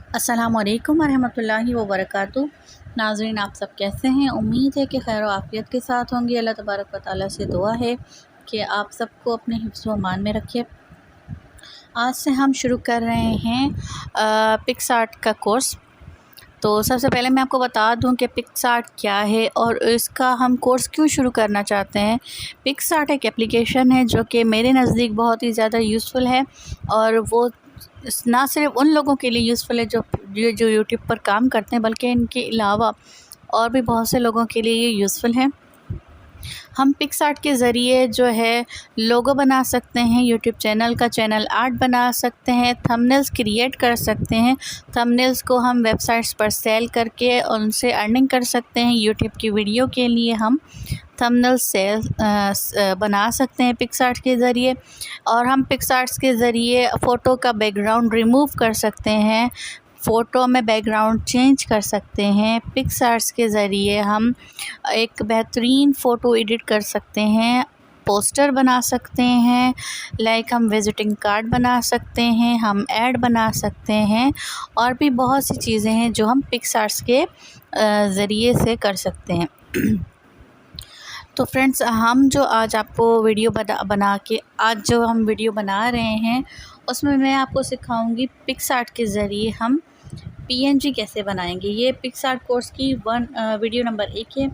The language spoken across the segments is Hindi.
अस्सलामुअलैकुम वरहमतुल्लाहि वबरकातुहू। नाज़रीन, आप सब कैसे हैं? उम्मीद है कि खैर आफ़ियत के साथ होंगे। अल्लाह तबारक व तआला से दुआ है कि आप सबको अपने हिफ्ज़ व अमान में रखे। आज से हम शुरू कर रहे हैं पिक्सआर्ट का कोर्स। तो सबसे पहले मैं आपको बता दूं कि पिक्सआर्ट क्या है और इसका हम कोर्स क्यों शुरू करना चाहते हैं। पिक्सआर्ट एक एप्लीकेशन है जो कि मेरे नज़दीक बहुत ही ज़्यादा यूज़फुल है, और वो ना सिर्फ उन लोगों के लिए यूज़फुल है जो यूट्यूब पर काम करते हैं, बल्कि इनके अलावा और भी बहुत से लोगों के लिए ये यूज़फुल है। हम पिक्सआर्ट के ज़रिए जो है लोगो बना सकते हैं, यूट्यूब चैनल का चैनल आर्ट बना सकते हैं, थंबनेल्स क्रिएट कर सकते हैं। थंबनेल्स को हम वेबसाइट्स पर सेल करके उनसे अर्निंग कर सकते हैं। यूट्यूब की वीडियो के लिए हम थंबनेल सेल बना सकते हैं पिक्सआर्ट के ज़रिए। और हम पिक्सआर्ट्स के ज़रिए फ़ोटो का बैकग्राउंड रिमूव कर सकते हैं, फ़ोटो में बैकग्राउंड चेंज कर सकते हैं। पिक्सआर्ट्स के ज़रिए हम एक बेहतरीन फ़ोटो एडिट कर सकते हैं, पोस्टर बना सकते हैं, लाइक हम विज़िटिंग कार्ड बना सकते हैं, हम ऐड बना सकते हैं, और भी बहुत सी चीज़ें हैं जो हम पिक्सआर्ट्स के ज़रिए से कर सकते हैं। तो फ्रेंड्स, हम जो आज आपको वीडियो बना के आज जो हम वीडियो बना रहे हैं, उसमें मैं आपको सिखाऊंगी पिक्सआर्ट के ज़रिए हम पीएनजी कैसे बनाएंगे। ये पिक्सआर्ट कोर्स की वीडियो नंबर 1 है,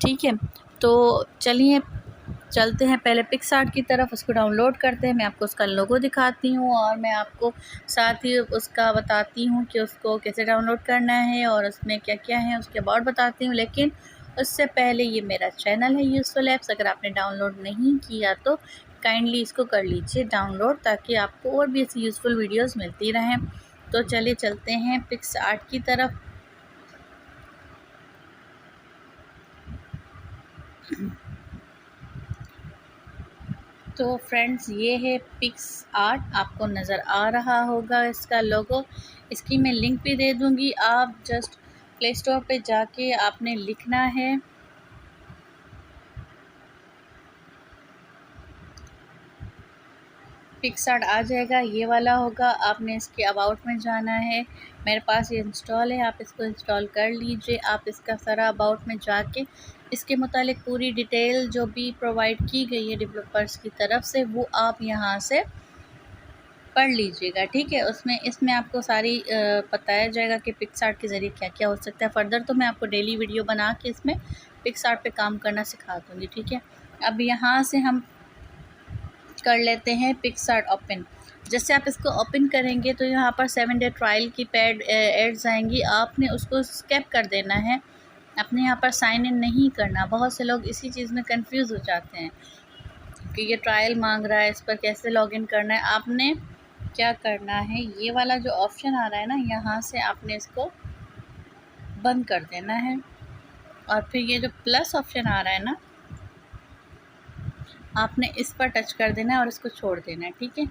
ठीक है। तो चलिए चलते हैं पहले पिक्सआर्ट की तरफ, उसको डाउनलोड करते हैं। मैं आपको उसका लोगो दिखाती हूँ और मैं आपको साथ ही उसका बताती हूँ कि उसको कैसे डाउनलोड करना है और उसमें क्या क्या है, उसके अबाउट बताती हूँ। लेकिन उससे पहले ये मेरा चैनल है यूज़फुल ऐप्स, अगर आपने डाउनलोड नहीं किया तो काइंडली इसको कर लीजिए डाउनलोड, ताकि आपको और भी ऐसी यूज़फुल वीडियोज़ मिलती रहें। तो चलिए चलते हैं पिक्सआर्ट की तरफ। तो फ्रेंड्स, ये है पिक्सआर्ट, आपको नज़र आ रहा होगा इसका लोगो। इसकी मैं लिंक भी दे दूँगी, आप जस्ट प्ले स्टोर पे जाके आपने लिखना है पिक्सआर्ट, आ जाएगा, ये वाला होगा। आपने इसके अबाउट में जाना है। मेरे पास ये इंस्टॉल है, आप इसको इंस्टॉल कर लीजिए। आप इसका सारा अबाउट में जाके इसके मुतालिक पूरी डिटेल जो भी प्रोवाइड की गई है डेवलपर्स की तरफ से, वो आप यहाँ से पढ़ लीजिएगा, ठीक है। इसमें आपको सारी बताया जाएगा कि पिक्सआर्ट के ज़रिए क्या क्या हो सकता है। फ़र्दर तो मैं आपको डेली वीडियो बना के इसमें पिक्सआर्ट पे काम करना सिखा दूँगी, ठीक है। अब यहाँ से हम कर लेते हैं पिक्सआर्ट ओपन। जैसे आप इसको ओपन करेंगे तो यहाँ पर 7 डे ट्रायल की पेड एड्स आएंगी, आपने उसको स्किप कर देना है। आपने यहाँ पर साइन इन नहीं करना। बहुत से लोग इसी चीज़ में कंफ्यूज हो जाते हैं कि ये ट्रायल मांग रहा है, इस पर कैसे लॉगिन करना है। आपने क्या करना है, ये वाला जो ऑप्शन आ रहा है ना, यहाँ से आपने इसको बंद कर देना है, और फिर ये जो प्लस ऑप्शन आ रहा है ना, आपने इस पर टच कर देना है और इसको छोड़ देना है, ठीक है।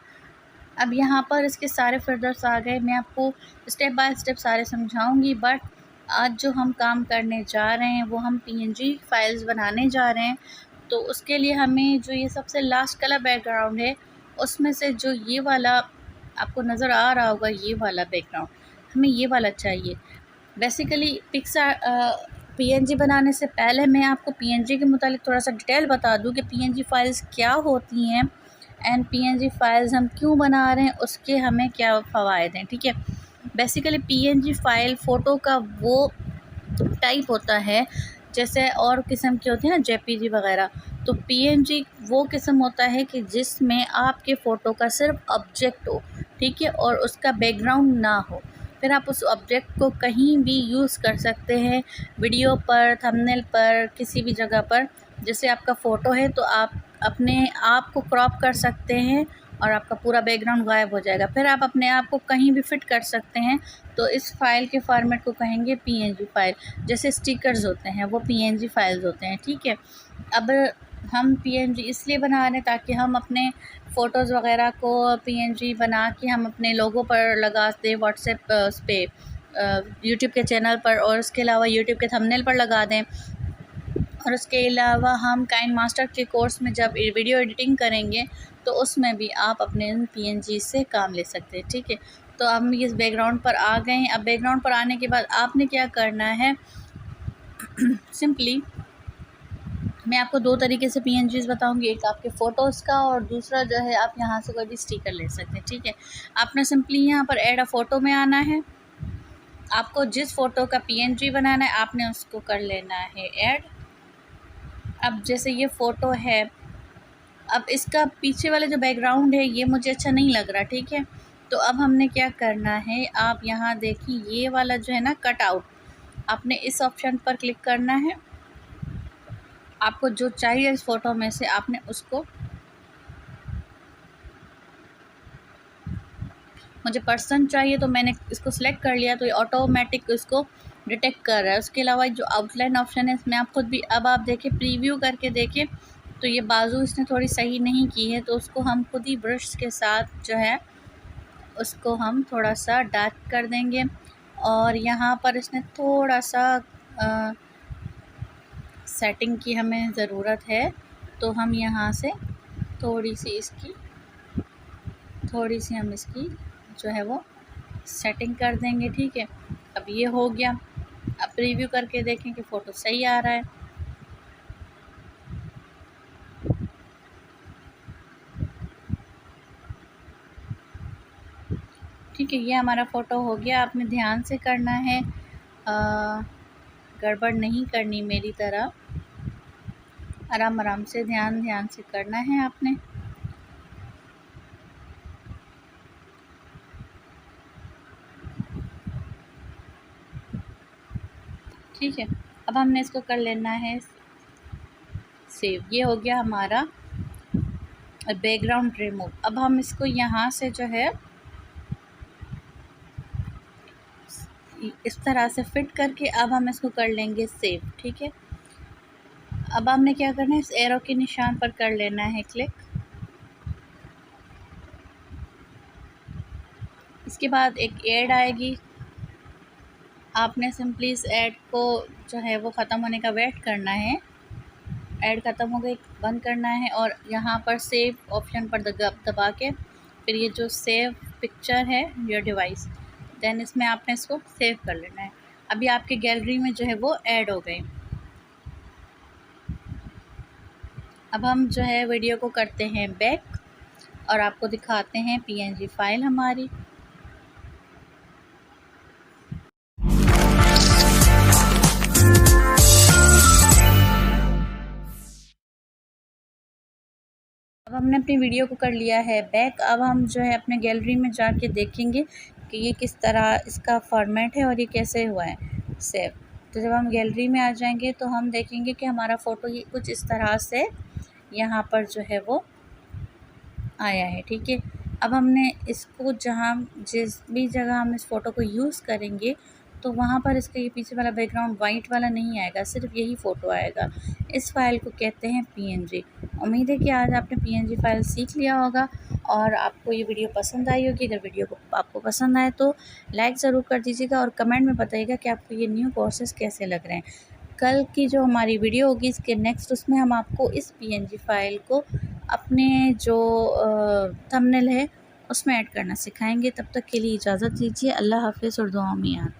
अब यहाँ पर इसके सारे फ़ोल्डर्स आ गए। मैं आपको स्टेप बाय स्टेप सारे समझाऊंगी, बट आज जो हम काम करने जा रहे हैं वो हम पीएनजी फाइल्स बनाने जा रहे हैं। तो उसके लिए हमें जो ये सबसे लास्ट कलर बैकग्राउंड है, उसमें से जो ये वाला आपको नज़र आ रहा होगा, ये वाला बैकग्राउंड हमें ये वाला चाहिए। बेसिकली पीएनजी बनाने से पहले मैं आपको पीएनजी के मुतालिक थोड़ा सा डिटेल बता दूं कि पीएनजी फाइल्स क्या होती हैं एंड पीएनजी फाइल्स हम क्यों बना रहे हैं, उसके हमें क्या फ़वाइद हैं, ठीक है। बेसिकली पीएनजी फ़ाइल फ़ोटो का वो टाइप होता है, जैसे और किस्म की होती है ना जेपीजी वगैरह, तो पीएनजी वो किस्म होता है कि जिसमें आपके फ़ोटो का सिर्फ ऑब्जेक्ट हो, ठीक है, और उसका बैकग्राउंड ना हो। फिर आप उस ऑब्जेक्ट को कहीं भी यूज़ कर सकते हैं, वीडियो पर, थंबनेल पर, किसी भी जगह पर। जैसे आपका फ़ोटो है तो आप अपने आप को क्रॉप कर सकते हैं और आपका पूरा बैकग्राउंड गायब हो जाएगा। फिर आप अपने आप को कहीं भी फिट कर सकते हैं। तो इस फ़ाइल के फॉर्मेट को कहेंगे पीएनजी फ़ाइल। जैसे स्टिकर्स होते हैं वो पीएनजी फाइल्स होते हैं, ठीक है। अब हम पीएनजी इसलिए बना रहे हैं ताकि हम अपने फ़ोटोज़ वगैरह को पीएनजी बना के हम अपने लोगों पर लगा दें, व्हाट्सएप उस पर यूट्यूब के चैनल पर, और उसके अलावा यूट्यूब के थंबनेल पर लगा दें। और उसके अलावा हम काइनमास्टर के कोर्स में जब वीडियो एडिटिंग करेंगे तो उसमें भी आप अपने पीएनजी से काम ले सकते हैं, ठीक है। तो हम इस बैकग्राउंड पर आ गए हैं। अब बैकग्राउंड पर आने के बाद आपने क्या करना है, सिंपली मैं आपको दो तरीके से पीएनजीज बताऊंगी, एक आपके फ़ोटोज़ का और दूसरा जो है आप यहाँ से कोई भी स्टिकर ले सकते हैं। ठीक है, आपने सिंपली यहाँ पर ऐड अ फ़ोटो में आना है। आपको जिस फ़ोटो का पीएनजी बनाना है आपने उसको कर लेना है ऐड। अब जैसे ये फ़ोटो है, अब इसका पीछे वाला जो बैकग्राउंड है ये मुझे अच्छा नहीं लग रहा। ठीक है, तो अब हमने क्या करना है, आप यहाँ देखिए ये वाला जो है ना कट आउट, आपने इस ऑप्शन पर क्लिक करना है। आपको जो चाहिए इस फ़ोटो में से आपने उसको, मुझे पर्सन चाहिए तो मैंने इसको सिलेक्ट कर लिया, तो ये ऑटोमेटिक इसको डिटेक्ट कर रहा है। उसके अलावा जो आउटलाइन ऑप्शन है इसमें आप खुद भी, अब आप देखिए प्रीव्यू करके देखिए तो ये बाजू इसने थोड़ी सही नहीं की है, तो उसको हम खुद ही ब्रश के साथ जो है उसको हम थोड़ा सा डार्क कर देंगे। और यहाँ पर इसने थोड़ा सा सेटिंग की हमें ज़रूरत है, तो हम यहाँ से थोड़ी सी हम इसकी जो है वो सेटिंग कर देंगे। ठीक है, अब ये हो गया। अब प्रीव्यू करके देखें कि फ़ोटो सही आ रहा है। ठीक है, ये हमारा फ़ोटो हो गया। आपने ध्यान से करना है, गड़बड़ नहीं करनी मेरी तरह, आराम आराम से ध्यान से करना है आपने। ठीक है, अब हमने इसको कर लेना है सेव। ये हो गया हमारा बैकग्राउंड रिमूव। अब हम इसको यहाँ से जो है इस तरह से फिट करके अब हम इसको कर लेंगे सेव। ठीक है, अब हमने क्या करना है, इस एरो के निशान पर कर लेना है क्लिक। इसके बाद एक ऐड आएगी, आपने सिंपली इस ऐड को जो है वो ख़त्म होने का वेट करना है। ऐड ख़त्म हो गई, बंद करना है और यहाँ पर सेव ऑप्शन पर दबा के फिर ये जो सेव पिक्चर है योर डिवाइस, देन इसमें आपने इसको सेव कर लेना है। अभी आपके गैलरी में जो है वो ऐड हो गई। अब हम जो है वीडियो को करते हैं बैक और आपको दिखाते हैं पीएनजी फाइल हमारी। अब हमने अपनी वीडियो को कर लिया है बैक। अब हम जो है अपने गैलरी में जाके देखेंगे कि ये किस तरह इसका फॉर्मेट है और ये कैसे हुआ है सेव। तो जब हम गैलरी में आ जाएंगे तो हम देखेंगे कि हमारा फ़ोटो ये कुछ इस तरह से यहाँ पर जो है वो आया है। ठीक है, अब हमने इसको जिस भी जगह हम इस फ़ोटो को यूज़ करेंगे तो वहाँ पर इसका ये पीछे वाला बैकग्राउंड वाइट वाला नहीं आएगा, सिर्फ यही फ़ोटो आएगा। इस फ़ाइल को कहते हैं पीएनजी। उम्मीद है कि आज आपने पीएनजी फ़ाइल सीख लिया होगा और आपको ये वीडियो पसंद आई होगी। अगर वीडियो को आपको पसंद आए तो लाइक ज़रूर कर दीजिएगा और कमेंट में बताइएगा कि आपको ये न्यू कोर्सेज़ कैसे लग रहे हैं। कल की जो हमारी वीडियो होगी इसके नेक्स्ट, उसमें हम आपको इस पीएनजी फ़ाइल को अपने जो थंबनेल है उसमें ऐड करना सिखाएंगे। तब तक के लिए इजाज़त दीजिए। अल्लाह हाफ़िज़ और दुआओं में याद।